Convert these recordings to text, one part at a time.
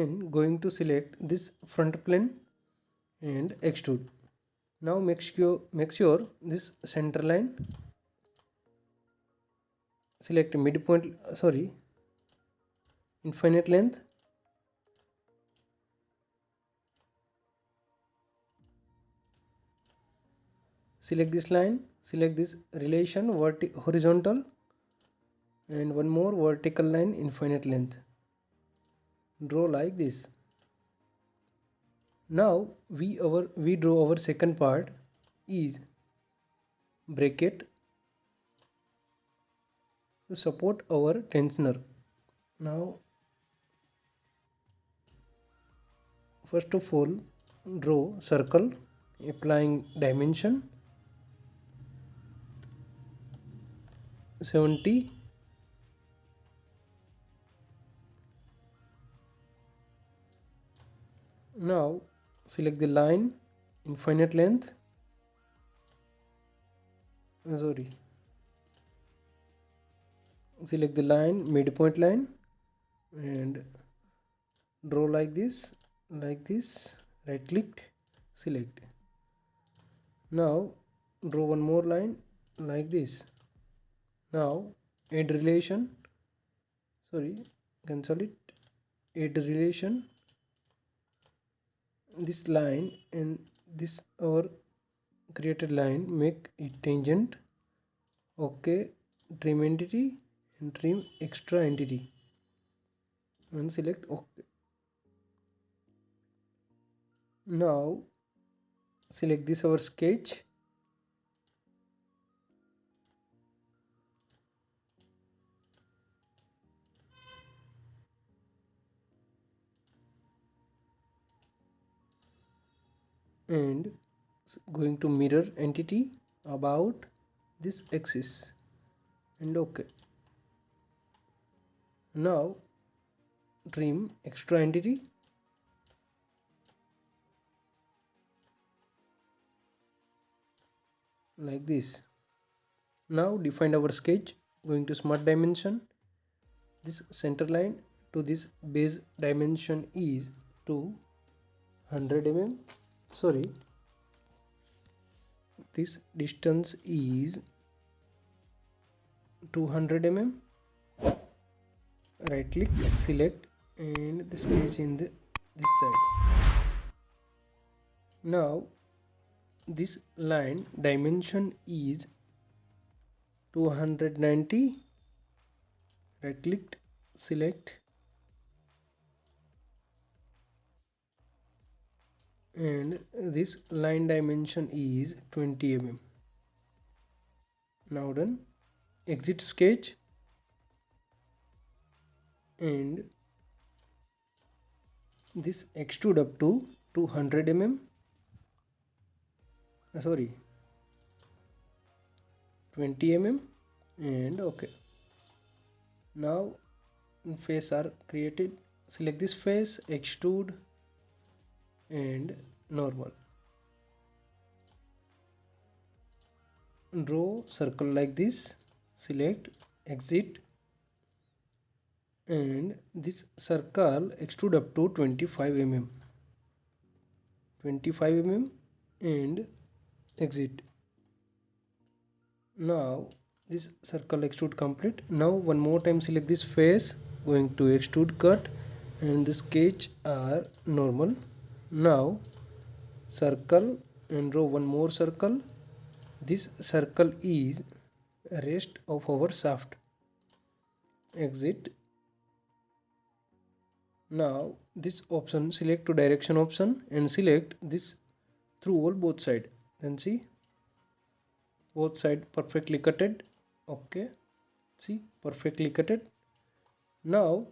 and going to select this front plane and extrude. Now make sure this center line, select midpoint, infinite length, select this line, select this relation horizontal, and one more vertical line, infinite length. Draw like this. Now we draw our second part is bracket to support our tensioner. Now first of all, draw circle, applying dimension 70. Now select the line, infinite length, select the line, midpoint line, and draw like this, right click, select. Now draw one more line like this. Now add relation, cancel it, add relation, this line and this our created line, make it tangent. Okay, trim entity and trim extra entity and select OK. Now select this our sketch, and going to mirror entity about this axis and OK. Now trim extra entity, like this. Now define our sketch, going to smart dimension, this center line to this base dimension is 200 mm. This distance is 200 mm. Right click, select, and the sketch in this side. Now this line dimension is 290. Right click, select, and this line dimension is 20 mm. Now done. Exit sketch and this extrude up to 200 mm, 20 mm, and OK. Now face are created, select this face, extrude and normal. Draw circle like this, select, exit, and this circle extrude up to 25 mm, and exit. Now this circle extrude complete. Now one more time select this face, going to extrude cut, and the sketch are normal. Now circle and draw one more circle. This circle is rest of our shaft. Exit. Now this option, select to direction option and select this through all both side. Then see both side perfectly cutted. Okay, see perfectly cutted. Now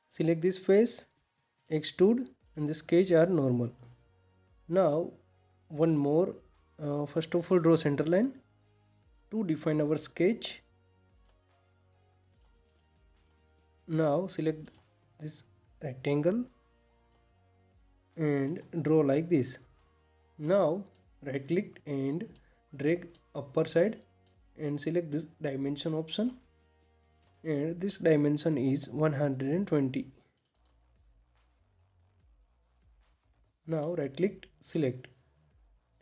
select this face, extrude, and the sketch are normal. Now one more, first of all draw center line to define our sketch. Now select this rectangle and draw like this. Now right click and drag upper side and select this dimension option, and this dimension is 120. Now right click, select,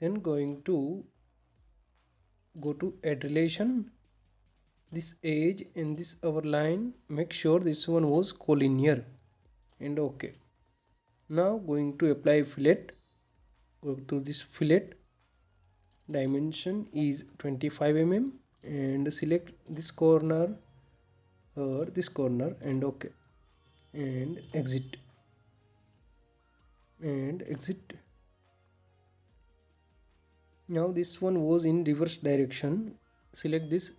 then going to go to add relation, this edge and this our line, make sure this one was collinear, and OK. Now going to apply fillet, go to this fillet, dimension is 25 mm, and select this corner or this corner, and OK, and exit, and exit. Now this one was in reverse direction, select this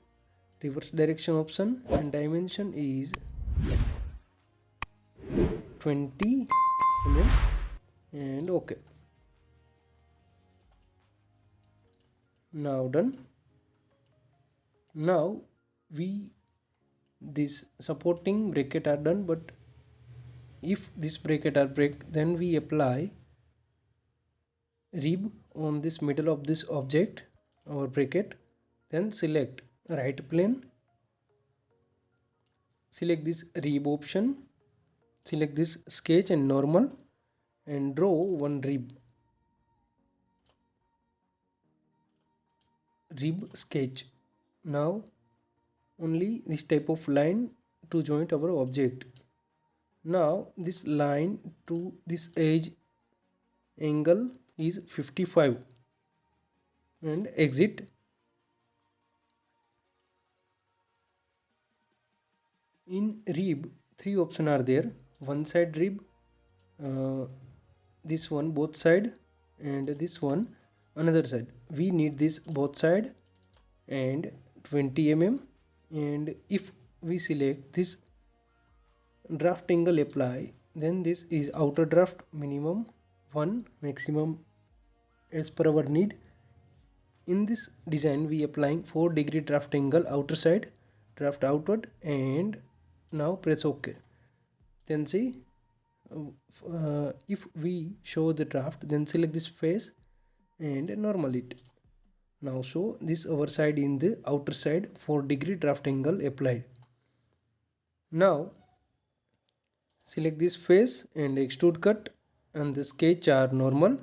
reverse direction option, and dimension is 20 mm, and OK. Now done. Now this supporting bracket are done, but if this bracket are break, then we apply rib on this middle of this object, our bracket, then select right plane, select this rib option, select this sketch and normal, and draw one rib sketch. Now only this type of line to join our object. Now this line to this edge angle is 55, and exit. In rib, three options are there: one side rib, this one both side, and this one another side. We need this both side and 20 mm, and if we select this draft angle apply, then this is outer draft minimum 1, maximum as per our need. In this design we applying 4-degree draft angle outer side, draft outward, and now press OK. Then see, if we show the draft, then select this face and normal it. Now show this our side in the outer side, 4-degree draft angle applied. Now select this face and extrude cut, and the sketch are normal.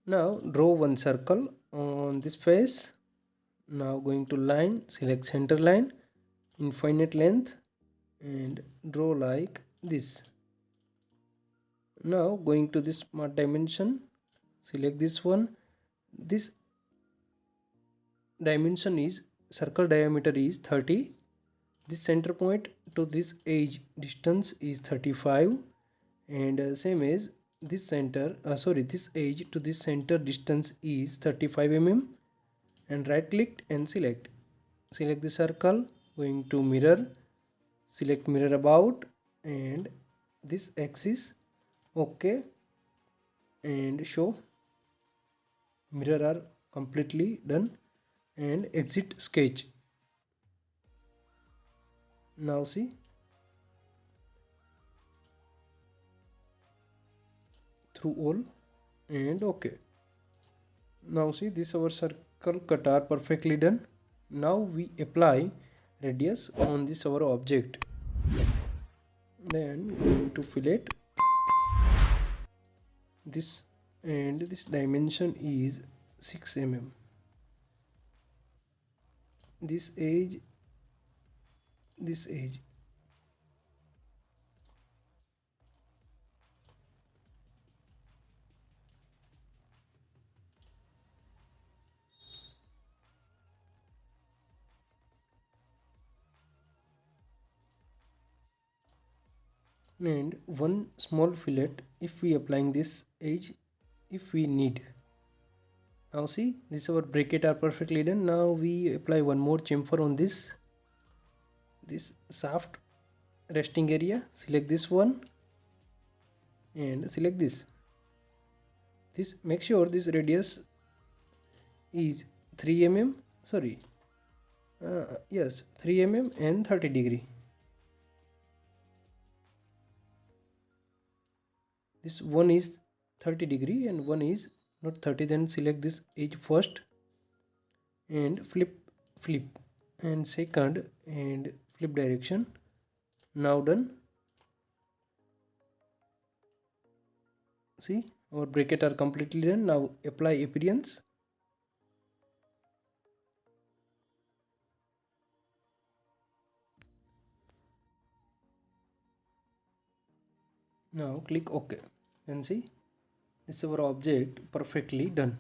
Now draw one circle on this face. Now going to line, select center line, infinite length, and draw like this. Now going to this smart dimension, select this one. This dimension is circle diameter is 30. This center point to this edge distance is 35, and same as this center this edge to this center distance is 35 mm, and right click and select the circle, going to mirror, select mirror about and this axis, OK, and show mirror are completely done, and exit sketch. Now see, through all, and OK. Now see, this our circle cut are perfectly done. Now we apply radius on this our object, then going to fillet this, and this dimension is 6 mm. This edge, and one small fillet if we applying this edge if we need. Now see, this our bracket are perfectly done. Now we apply one more chamfer on this shaft resting area. Select this one and select this. Make sure this radius is 3 mm, yes, 3 mm and 30 degree. This one is 30 degree and one is not 30. Then select this edge first and flip, and second and flip direction. Now done. See, our bracket are completely done. Now apply appearance. Now click OK and see this is our object perfectly done.